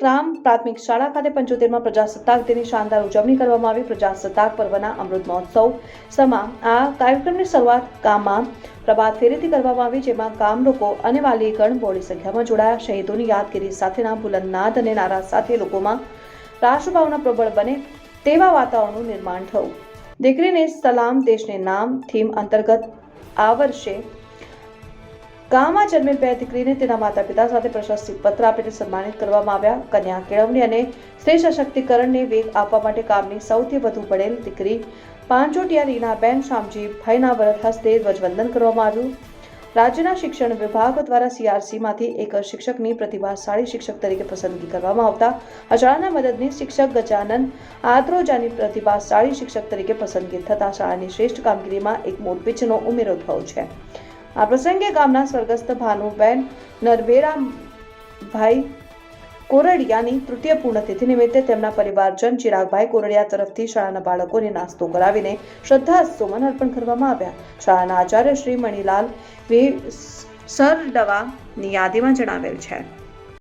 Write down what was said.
ગ્રામ પ્રાથમિક શાળા ખાતે 75માં પ્રજાસત્તાક દિનની શાનદાર ઉજવણી કરવામાં આવી। પ્રજાસત્તાક પર્વના અમૃત મહોત્સવ સમા આ કાર્યક્રમની શરૂઆત ગામમાં પ્રભાત ફેરીથી કરવામાં આવી, જેમાં ગામ લોકો અને વાલીગણ બહોળી સંખ્યામાં જોડાયા। શહીદોની યાદગીરી સાથેના બુલંદ નાદ અને નારા સાથે લોકોમાં રાષ્ટ્રભાવના પ્રબળ બને તેવા વાતાવરણનું નિર્માણ થયું। દીકરીને સલામ દેશને નામ થીમ અંતર્ગત આ વર્ષે ગામમાં જન્મેલ 2 દીકરીને તેના માતા પિતા સાથે પ્રશસ્તિ પત્ર આપીને સન્માનિત કરવામાં આવ્યા। કન્યા કેળવણી અને સ્ત્રી સશક્તિકરણને વેગ આપવા માટે ગામની સૌથી વધુ ભણેલ દીકરી પાંચોટિયા રીનાબેન શામજીભાઈના વરદ હસ્તે ધ્વજવંદન કરવામાં આવ્યું। રાજ્યના શિક્ષણ વિભાગ દ્વારા CRCમાંથી એક શિક્ષકની પ્રતિભાશાળી શિક્ષક તરીકે પસંદગી કરવામાં આવતા આ શાળાના મદદનીશ શિક્ષક ગજાનન આદ્રોજાની પ્રતિભાશાળી શિક્ષક તરીકે પસંદગી થતા શાળાની શ્રેષ્ઠ કામગીરીમાં એક મોરપીંછનો ઉમેરો થયો છે। આ પ્રસંગે ગામના સ્વર્ગસ્થ ભાનુબેન નરવેરાભાઈ કોરડિયાની તૃતીય પૂર્ણતિથિ નિમિત્તે તેમના પરિવારજન ચિરાગભાઈ કોરડિયા તરફથી શાળાના બાળકોને નાસ્તો કરાવીને શ્રદ્ધાસુમન અર્પણ કરવામાં આવ્યા। શાળાના આચાર્ય શ્રી મણિલાલ સરડવાની યાદીમાં જણાવેલ છે।